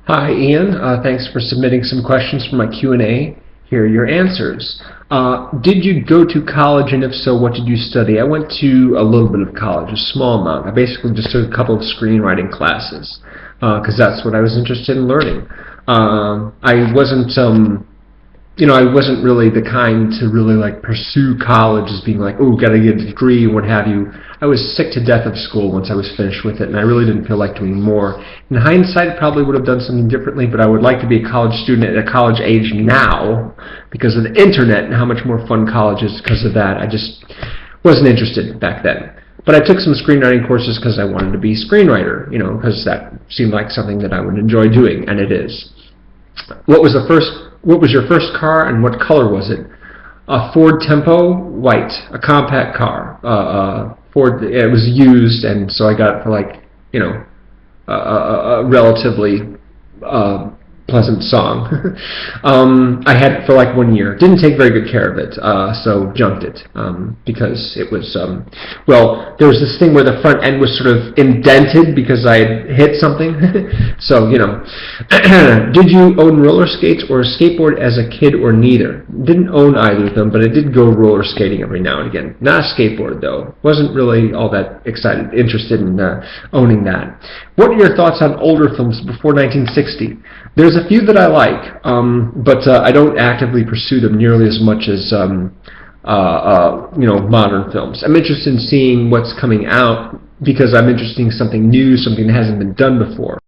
Hi, Ian. Thanks for submitting some questions for my Q&A. Here are your answers. Did you go to college, and if so, what did you study? I went to a little bit of college, a small amount. I basically just took a couple of screenwriting classes because that's what I was interested in learning. I wasn't really the kind to really like pursue college as being like, oh, gotta get a degree and what have you. I was sick to death of school once I was finished with it, and I really didn't feel like doing more. In hindsight, I probably would have done something differently, but I would like to be a college student at a college age now because of the internet and how much more fun college is because of that. I just wasn't interested back then. But I took some screenwriting courses because I wanted to be a screenwriter, because that seemed like something that I would enjoy doing, and it is. What was your first car, and what color was it? A Ford Tempo, white, a compact car. Ford. It was used, and so I got it for like a relatively pleasant song. I had it for like 1 year. Didn't take very good care of it, so junked it because it was well, there was this thing where the front end was sort of indented because I had hit something. So did you own roller skates or a skateboard as a kid, or neither? Didn't own either of them, but I did go roller skating every now and again. Not a skateboard though. Wasn't really all that interested in owning that. What are your thoughts on older films before 1960? There's a few that I like, but I don't actively pursue them nearly as much as modern films. I'm interested in seeing what's coming out because I'm interested in something new, something that hasn't been done before.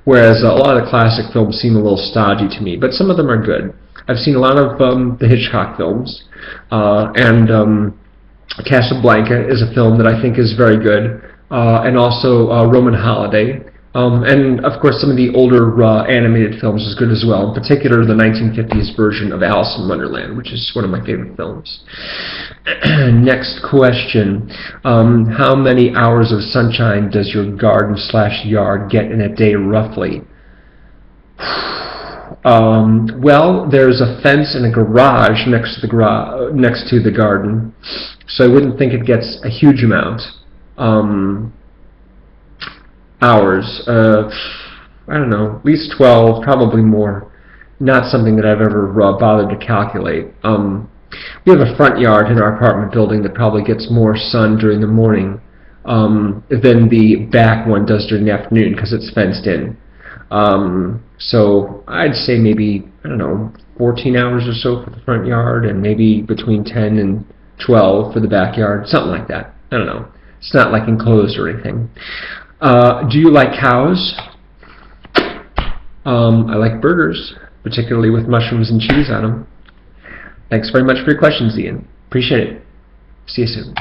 Whereas a lot of the classic films seem a little stodgy to me, but some of them are good. I've seen a lot of the Hitchcock films, and Casablanca is a film that I think is very good, and also Roman Holiday. And of course some of the older animated films is good as well, in particular the 1950s version of Alice in Wonderland, which is one of my favorite films. Next question. How many hours of sunshine does your garden/yard get in a day roughly? Well, there's a fence and a garage next to the garden, so I wouldn't think it gets a huge amount. Hours, I don't know, at least 12, probably more. Not something that I've ever bothered to calculate. We have a front yard in our apartment building that probably gets more sun during the morning than the back one does during the afternoon because it's fenced in. So I'd say maybe, 14 hours or so for the front yard, and maybe between 10 and 12 for the backyard, something like that. I don't know. It's not like enclosed or anything. Do you like cows? I like burgers, particularly with mushrooms and cheese on them. Thanks very much for your questions, Ian. Appreciate it. See you soon.